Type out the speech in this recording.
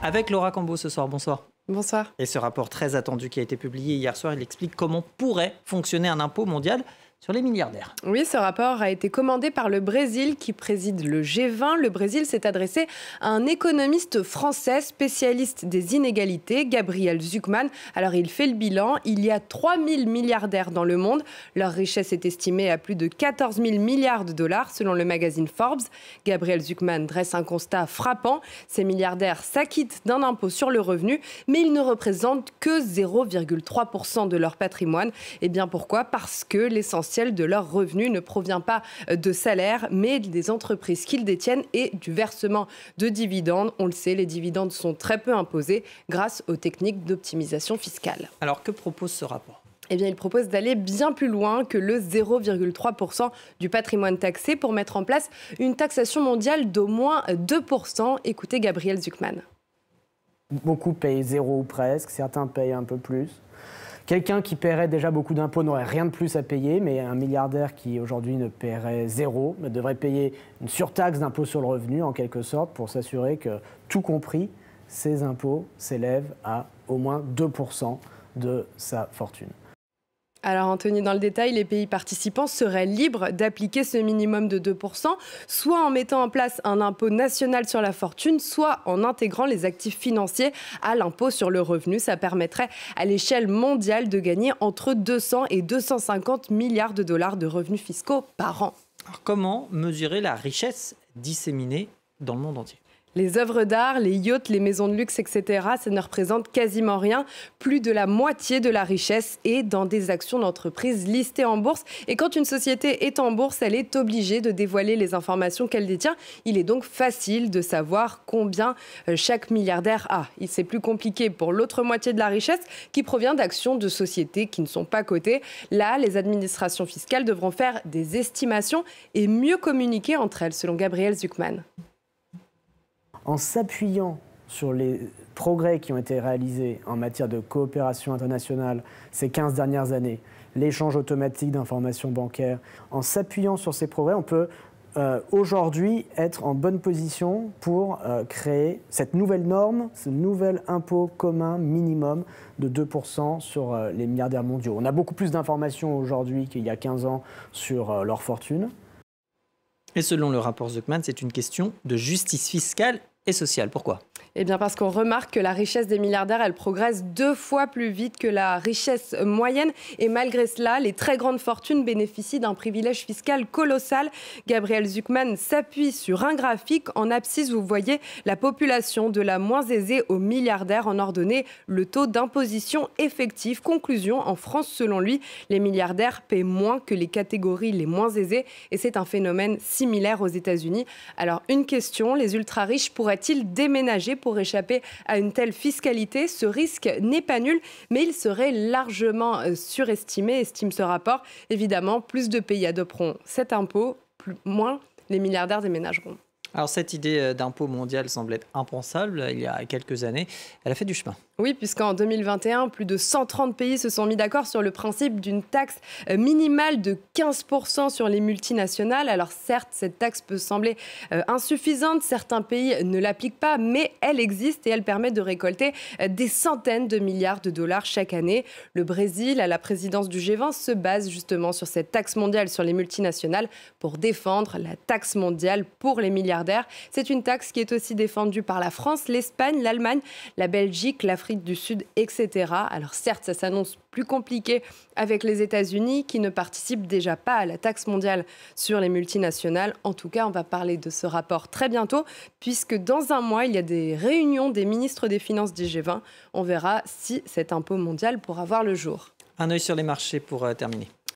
Avec Laura Cambeau ce soir. Bonsoir. Bonsoir. Et ce rapport très attendu qui a été publié hier soir, il explique comment pourrait fonctionner un impôt mondial sur les milliardaires. Oui, ce rapport a été commandé par le Brésil qui préside le G20. Le Brésil s'est adressé à un économiste français spécialiste des inégalités, Gabriel Zucman. Alors il fait le bilan, il y a 3000 milliardaires dans le monde. Leur richesse est estimée à plus de 14 000 milliards de dollars selon le magazine Forbes. Gabriel Zucman dresse un constat frappant. Ces milliardaires s'acquittent d'un impôt sur le revenu, mais ils ne représentent que 0,3% de leur patrimoine. Et bien pourquoi ? Parce que l'essentiel de leurs revenus ne provient pas de salaires, mais des entreprises qu'ils détiennent et du versement de dividendes. On le sait, les dividendes sont très peu imposés grâce aux techniques d'optimisation fiscale. Alors que propose ce rapport ? Eh bien, il propose d'aller bien plus loin que le 0,3% du patrimoine taxé pour mettre en place une taxation mondiale d'au moins 2%. Écoutez Gabriel Zucman. Beaucoup payent zéro ou presque, certains payent un peu plus. Quelqu'un qui paierait déjà beaucoup d'impôts n'aurait rien de plus à payer, mais un milliardaire qui aujourd'hui ne paierait zéro devrait payer une surtaxe d'impôt sur le revenu en quelque sorte pour s'assurer que, tout compris, ces impôts s'élèvent à au moins 2% de sa fortune. Alors Anthony, dans le détail, les pays participants seraient libres d'appliquer ce minimum de 2%, soit en mettant en place un impôt national sur la fortune, soit en intégrant les actifs financiers à l'impôt sur le revenu. Ça permettrait à l'échelle mondiale de gagner entre 200 et 250 milliards de dollars de revenus fiscaux par an. Alors, comment mesurer la richesse disséminée dans le monde entier ? Les œuvres d'art, les yachts, les maisons de luxe, etc., ça ne représente quasiment rien. Plus de la moitié de la richesse est dans des actions d'entreprise listées en bourse. Et quand une société est en bourse, elle est obligée de dévoiler les informations qu'elle détient. Il est donc facile de savoir combien chaque milliardaire a. C'est plus compliqué pour l'autre moitié de la richesse qui provient d'actions de sociétés qui ne sont pas cotées. Là, les administrations fiscales devront faire des estimations et mieux communiquer entre elles, selon Gabriel Zucman. En s'appuyant sur les progrès qui ont été réalisés en matière de coopération internationale ces 15 dernières années, l'échange automatique d'informations bancaires, en s'appuyant sur ces progrès, on peut aujourd'hui être en bonne position pour créer cette nouvelle norme, ce nouvel impôt commun minimum de 2% sur les milliardaires mondiaux. On a beaucoup plus d'informations aujourd'hui qu'il y a 15 ans sur leur fortune. Et selon le rapport Zucman, c'est une question de justice fiscale et sociale. Pourquoi ? Eh bien parce qu'on remarque que la richesse des milliardaires, elle progresse 2 fois plus vite que la richesse moyenne. Et malgré cela, les très grandes fortunes bénéficient d'un privilège fiscal colossal. Gabriel Zucman s'appuie sur un graphique. En abscisse, vous voyez la population de la moins aisée aux milliardaires en ordonnée, le taux d'imposition effectif. Conclusion, en France, selon lui, les milliardaires paient moins que les catégories les moins aisées. Et c'est un phénomène similaire aux États-Unis. Alors, une question, les ultra-riches pourraient-ils déménager pour échapper à une telle fiscalité? Ce risque n'est pas nul, mais il serait largement surestimé, estime ce rapport. Évidemment, plus de pays adopteront cet impôt, moins les milliardaires déménageront. Alors cette idée d'impôt mondial semblait impensable il y a quelques années. Elle a fait du chemin. Oui, puisqu'en 2021, plus de 130 pays se sont mis d'accord sur le principe d'une taxe minimale de 15% sur les multinationales. Alors certes, cette taxe peut sembler insuffisante. Certains pays ne l'appliquent pas, mais elle existe et elle permet de récolter des centaines de milliards de dollars chaque année. Le Brésil, à la présidence du G20, se base justement sur cette taxe mondiale sur les multinationales pour défendre la taxe mondiale pour les milliardaires. C'est une taxe qui est aussi défendue par la France, l'Espagne, l'Allemagne, la Belgique, l'Afrique du Sud, etc. Alors certes, ça s'annonce plus compliqué avec les États-Unis qui ne participent déjà pas à la taxe mondiale sur les multinationales. En tout cas, on va parler de ce rapport très bientôt puisque dans un mois, il y a des réunions des ministres des Finances du G20. On verra si cet impôt mondial pourra voir le jour. Un œil sur les marchés pour terminer.